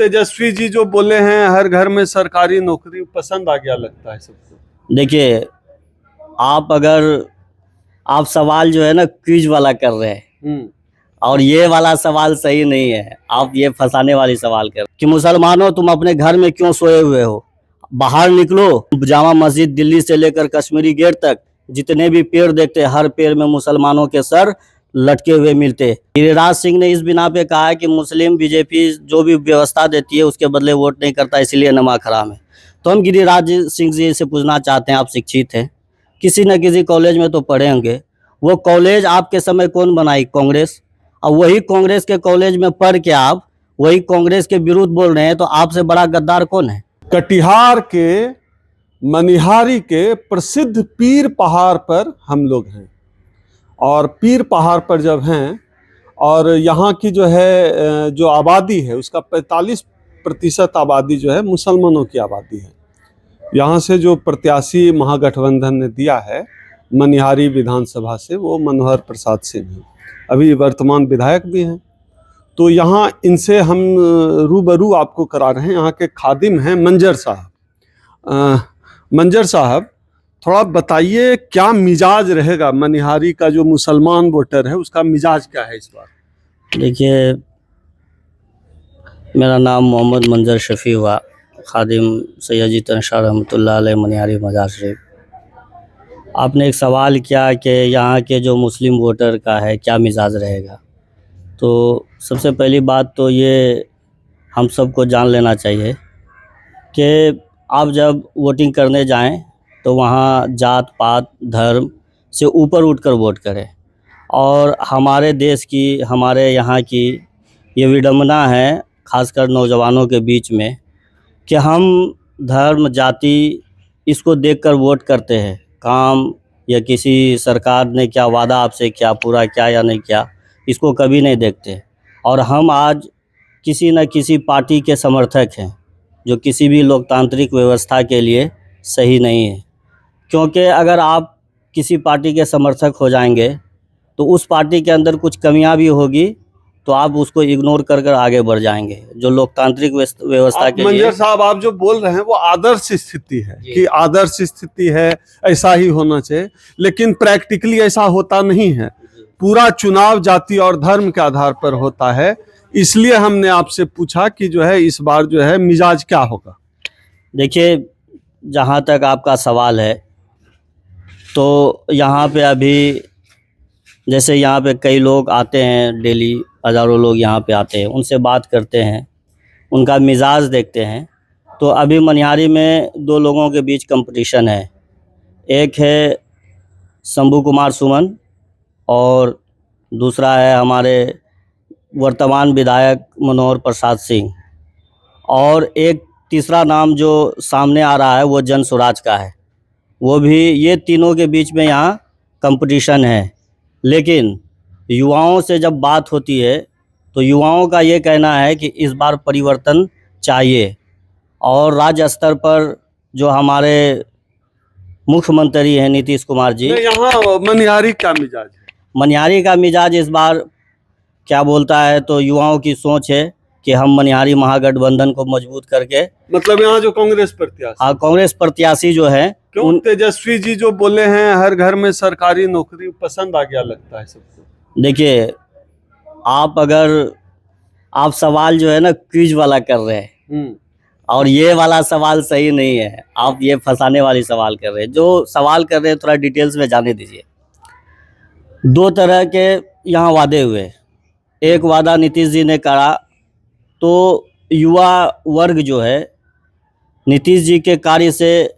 तेजस्वी जी जो बोले हैं हर घर में सरकारी नौकरी, पसंद आ गया लगता है सबको। देखिए, आप सवाल जो है ना क्विज वाला कर रहे हैं और ये वाला सवाल सही नहीं है। आप ये फंसाने वाली सवाल कर रहे हैं कि मुसलमानों तुम अपने घर में क्यों सोए हुए हो, बाहर निकलो। जामा मस्जिद दिल्ली से लेकर कश्मीरी गेट तक जितने भी पेड़ देखते हैं, हर पेड़ में मुसलमानों के सर लटके हुए मिलते। गिरिराज सिंह ने इस बिना पे कहा है कि मुस्लिम बीजेपी जो भी व्यवस्था देती है उसके बदले वोट नहीं करता, इसलिए नमक हराम है। तो हम गिरिराज सिंह जी से पूछना चाहते हैं, आप शिक्षित हैं, किसी न किसी कॉलेज में तो पढ़े होंगे। वो कॉलेज आपके समय कौन बनाई? कांग्रेस। और वही कांग्रेस के कॉलेज में पढ़ के आप वही कांग्रेस के विरुद्ध बोल रहे हैं, तो आपसे बड़ा गद्दार कौन है? कटिहार के मनिहारी के प्रसिद्ध पीर पहाड़ पर हम लोग हैं, और पीर पहाड़ पर जब हैं और यहाँ की जो है जो आबादी है उसका 45% आबादी जो है मुसलमानों की आबादी है। यहाँ से जो प्रत्याशी महागठबंधन ने दिया है मनिहारी विधानसभा से, वो मनोहर प्रसाद सिंह हैं, अभी वर्तमान विधायक भी हैं। तो यहाँ इनसे हम रूबरू आपको करा रहे हैं। यहाँ के खादिम हैं मंजर साहब। मंजर साहब, थोड़ा बताइए क्या मिजाज रहेगा मनिहारी का, जो मुसलमान वोटर है उसका मिजाज क्या है इस बार? देखिए, मेरा नाम मोहम्मद मंजर शफी हुआ, खादिम सैयद तनशाह रहमतुल्लाह अलैह मनिहारी मजार शरीफ। आपने एक सवाल किया कि यहाँ के जो मुस्लिम वोटर का है क्या मिजाज रहेगा। तो सबसे पहली बात तो ये हम सबको जान लेना चाहिए कि आप जब वोटिंग करने जाएं तो वहाँ जात पात धर्म से ऊपर उठकर वोट करें। और हमारे देश की, हमारे यहाँ की ये विडंबना है, खासकर नौजवानों के बीच में, कि हम धर्म जाति इसको देखकर वोट करते हैं। काम या किसी सरकार ने क्या वादा आपसे क्या पूरा किया या नहीं किया, इसको कभी नहीं देखते। और हम आज किसी न किसी पार्टी के समर्थक हैं जो किसी भी लोकतांत्रिक व्यवस्था के लिए सही नहीं है। क्योंकि अगर आप किसी पार्टी के समर्थक हो जाएंगे तो उस पार्टी के अंदर कुछ कमियां भी होगी तो आप उसको इग्नोर कर कर आगे बढ़ जाएंगे, जो लोकतांत्रिक व्यवस्था के लिए। मंजर साहब, आप जो बोल रहे हैं वो आदर्श स्थिति है कि आदर्श स्थिति है, ऐसा ही होना चाहिए, लेकिन प्रैक्टिकली ऐसा होता नहीं है। पूरा चुनाव जाति और धर्म के आधार पर होता है, इसलिए हमने आपसे पूछा कि जो है इस बार जो है मिजाज क्या होगा। देखिए, जहाँ तक आपका सवाल है तो यहाँ पे अभी जैसे यहाँ पे कई लोग आते हैं, डेली हज़ारों लोग यहाँ पे आते हैं, उनसे बात करते हैं, उनका मिजाज देखते हैं। तो अभी मनिहारी में दो लोगों के बीच कंपटीशन है। एक है शंभू कुमार सुमन और दूसरा है हमारे वर्तमान विधायक मनोहर प्रसाद सिंह। और एक तीसरा नाम जो सामने आ रहा है वो जन स्वराज का है। वो भी, ये तीनों के बीच में यहाँ कंपटीशन है। लेकिन युवाओं से जब बात होती है तो युवाओं का ये कहना है कि इस बार परिवर्तन चाहिए। और राज्य स्तर पर जो हमारे मुख्यमंत्री हैं नीतीश कुमार जी, यहाँ मनिहारी का मिजाज है? मनिहारी का मिजाज इस बार क्या बोलता है, तो युवाओं की सोच है कि हम मनिहारी महागठबंधन को मजबूत करके, मतलब यहाँ जो कांग्रेस प्रत्याशी, हाँ, कांग्रेस प्रत्याशी जो है, क्यों तेजस्वी जी जो बोले हैं हर घर में सरकारी नौकरी, पसंद आ गया लगता है सबको। देखिए, आप सवाल जो है ना क्विज वाला कर रहे हैं और ये वाला सवाल सही नहीं है। आप ये फंसाने वाली सवाल कर रहे हैं। जो सवाल कर रहे हैं थोड़ा डिटेल्स में जाने दीजिए। दो तरह के यहाँ वादे हुए। एक वादा नीतीश जी ने करा, तो युवा वर्ग जो है नीतीश जी के कार्य से,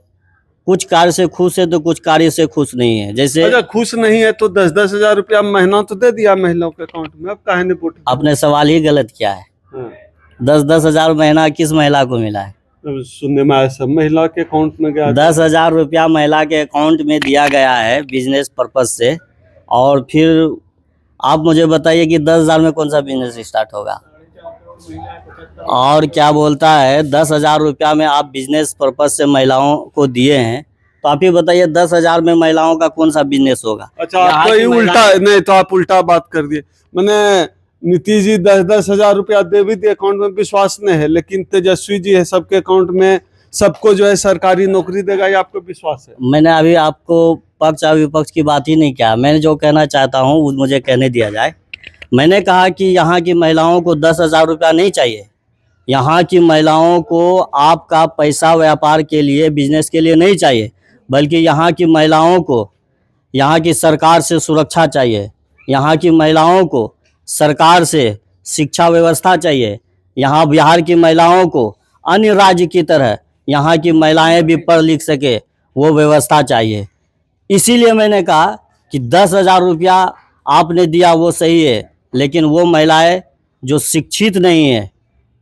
कुछ कार्य से खुश है तो कुछ कार्य से खुश नहीं है। जैसे अच्छा, खुश नहीं है तो 10-10 हजार रुपया महीना तो दे दिया महिलाओं के अकाउंट में, अब काहे ने वोट? आपने सवाल ही गलत किया है। 10-10 हजार महीना किस महिला को मिला है? सुनने में आया सब महिला के अकाउंट में गया। 10,000 रुपया महिला के अकाउंट में दिया गया है बिजनेस पर्पज से। और फिर आप मुझे बताइए कि 10,000 में कौन सा बिजनेस स्टार्ट होगा? और क्या बोलता है 10,000 रुपया में आप बिजनेस पर्पज से महिलाओं को दिए हैं, तो आप ही बताइए 10,000 में महिलाओं का कौन सा बिजनेस होगा? अच्छा, आप तो उल्टा नहीं, तो आप उल्टा बात कर दिए। मैंने नीतीश जी 10-10 हजार रुपया दे भी दिए, अकाउंट में विश्वास नहीं है, लेकिन तेजस्वी जी है सबके अकाउंट में, सबको जो है सरकारी नौकरी देगा, ये आपको विश्वास है? मैंने अभी आपको पक्ष और विपक्ष की बात ही नहीं किया। मैं जो कहना चाहता हूँ वो मुझे कहने दिया जाए। मैंने कहा कि यहाँ की महिलाओं को 10,000 रुपया नहीं चाहिए। यहाँ की महिलाओं को आपका पैसा व्यापार के लिए, बिजनेस के लिए नहीं चाहिए, बल्कि यहाँ की महिलाओं को यहाँ की सरकार से सुरक्षा चाहिए। यहाँ की महिलाओं को सरकार से शिक्षा व्यवस्था चाहिए। यहाँ बिहार की महिलाओं को अन्य राज्य की तरह यहाँ की महिलाएं भी पढ़ लिख सके, वो व्यवस्था चाहिए। इसीलिए मैंने कहा कि 10,000 रुपया आपने दिया वो सही है, लेकिन वो महिलाएं जो शिक्षित नहीं है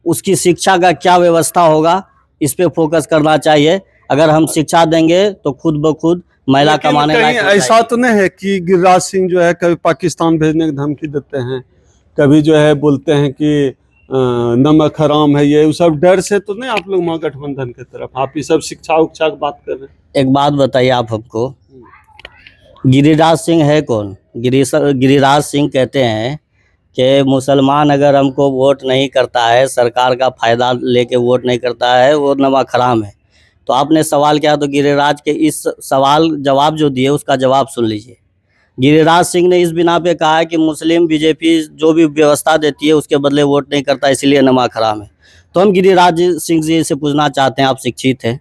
उसकी शिक्षा का क्या व्यवस्था होगा, इस पे फोकस करना चाहिए। अगर हम शिक्षा देंगे तो खुद ब खुद महिला लेकिन कमाने कहीं लायक हो ऐसा जाएगी। तो नहीं है कि गिरिराज सिंह जो है कभी पाकिस्तान भेजने की धमकी देते हैं, कभी जो है बोलते हैं कि नमक हराम है, ये सब डर से तो नहीं आप लोग महागठबंधन की तरफ, आप ये सब शिक्षा उक्षा की बात कर रहे हैं? एक बात बताइए आप हमको, गिरिराज सिंह है कौन? गिरिराज सिंह कहते हैं कि मुसलमान अगर हमको वोट नहीं करता है, सरकार का फायदा लेके वोट नहीं करता है, वो नमक हराम है। तो आपने सवाल किया, तो गिरिराज के इस सवाल जवाब जो दिए उसका जवाब सुन लीजिए। गिरिराज सिंह ने इस बिना पे कहा है कि मुस्लिम बीजेपी जो भी व्यवस्था देती है उसके बदले वोट नहीं करता, इसलिए नमक हराम है। तो हम गिरिराज सिंह जी से पूछना चाहते हैं, आप शिक्षित हैं,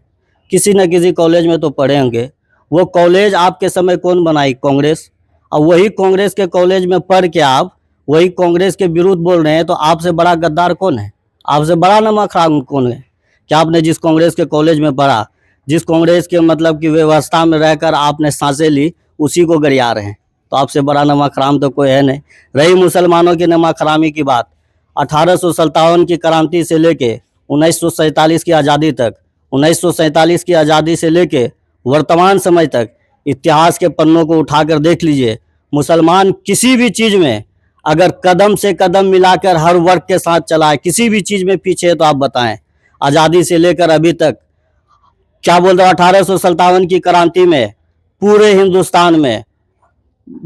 किसी न किसी कॉलेज में तो पढ़े होंगे। वो कॉलेज आपके समय कौन बनाई? कांग्रेस। और वही कांग्रेस के कॉलेज में पढ़ के आप वही कांग्रेस के विरुद्ध बोल रहे हैं, तो आपसे बड़ा गद्दार कौन है? आपसे बड़ा नमक हराम कौन है? क्या आपने जिस कांग्रेस के कॉलेज में पढ़ा, जिस कांग्रेस के मतलब की व्यवस्था में रहकर आपने सांसें ली, उसी को गरिया रहे हैं। तो आपसे बड़ा नमक हराम तो कोई है नहीं। रही मुसलमानों की नमक हरामी की बात, 1857 की क्रांति से लेके 1947 की आज़ादी तक, 1947 की आज़ादी से लेके वर्तमान समय तक इतिहास के पन्नों को उठाकर देख लीजिए। मुसलमान किसी भी चीज़ में अगर कदम से कदम मिलाकर हर वर्ग के साथ चला है, किसी भी चीज़ में पीछे है तो आप बताएं। आज़ादी से लेकर अभी तक क्या बोल रहा हूँ, 1857 की क्रांति में पूरे हिंदुस्तान में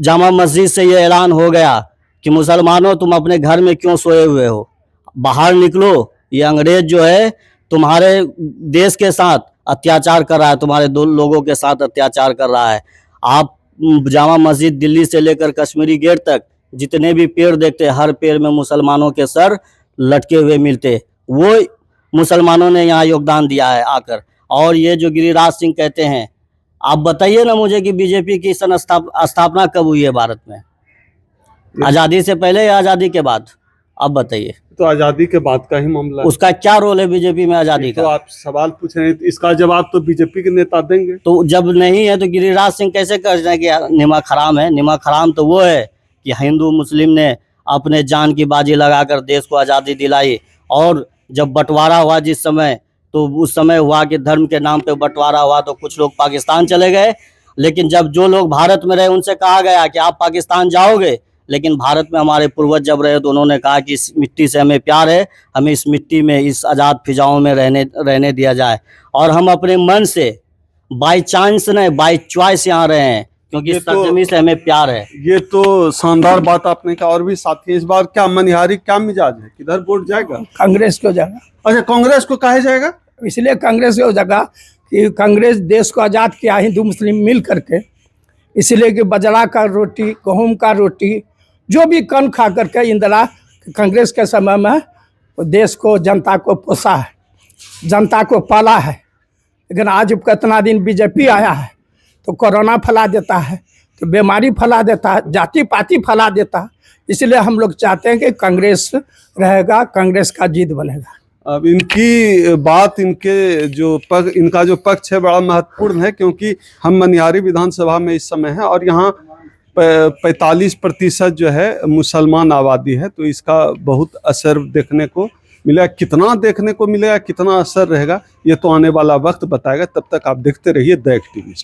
जामा मस्जिद से ये ऐलान हो गया कि मुसलमानों तुम अपने घर में क्यों सोए हुए हो, बाहर निकलो, ये अंग्रेज जो है तुम्हारे देश के साथ अत्याचार कर रहा है, तुम्हारे दो लोगों के साथ अत्याचार कर रहा है। आप जामा मस्जिद दिल्ली से लेकर कश्मीरी गेट तक जितने भी पेड़ देखते, हर पेड़ में मुसलमानों के सर लटके हुए मिलते, वो मुसलमानों ने यहाँ योगदान दिया है आकर। और ये जो गिरिराज सिंह कहते हैं, आप बताइए ना मुझे कि बीजेपी की स्थापना कब हुई है भारत में? आज़ादी से पहले या आज़ादी के बाद? आप बताइए। तो आज़ादी के बाद का ही मामला है। उसका क्या रोल है बीजेपी में आज़ादी तो का? आप सवाल पूछ रहे हैं, तो इसका जवाब तो बीजेपी के नेता देंगे। तो जब नहीं है तो गिरिराज सिंह कैसे कह रहे हैं कि नमक हराम है? नमक हराम तो वो है कि हिंदू मुस्लिम ने अपने जान की बाजी लगाकर देश को आज़ादी दिलाई। और जब बंटवारा हुआ जिस समय, तो उस समय हुआ कि धर्म के नाम पे बंटवारा हुआ, तो कुछ लोग पाकिस्तान चले गए। लेकिन जब जो लोग भारत में रहे उनसे कहा गया कि आप पाकिस्तान जाओगे, लेकिन भारत में हमारे पूर्वज जब रहे तो उन्होंने कहा कि इस मिट्टी से हमें प्यार है, हमें इस मिट्टी में, इस आज़ाद फिजाओं में रहने दिया जाए। और हम अपने मन से, बाई चांस नहीं बाई चॉइस यहाँ रहे हैं, क्योंकि इस सरजमी से हमें प्यार है। ये तो शानदार बात आपने कहा। और भी साथी, इस बार क्या मनिहारी क्या मिजाज है, किधर वोट जाएगा? कांग्रेस को जाएगा। अच्छा, कांग्रेस को काहे जाएगा? इसलिए कांग्रेस को जगह कि कांग्रेस देश को आज़ाद किया हिंदू मुस्लिम मिल करके, इसलिए कि बाजरा का रोटी, गेहूं का रोटी, जो भी कन खा करके इंदिरा कांग्रेस के समय में देश को, जनता को पोसा है, जनता को पाला है। लेकिन आज कितना दिन बीजेपी आया है तो कोरोना फैला देता है, तो बीमारी फैला देता है, जाति पाति फैला देता है। इसलिए हम लोग चाहते हैं कि कांग्रेस रहेगा, कांग्रेस का जीत बनेगा। अब इनकी बात, इनका जो पक्ष है बड़ा महत्वपूर्ण है, क्योंकि हम मनिहारी विधानसभा में इस समय हैं और यहाँ 45% जो है मुसलमान आबादी है। तो इसका बहुत असर देखने को मिलेगा। कितना देखने को मिलेगा, कितना असर रहेगा, ये तो आने वाला वक्त बताएगा। तब तक आप देखते रहिए द एक्टिविस्ट।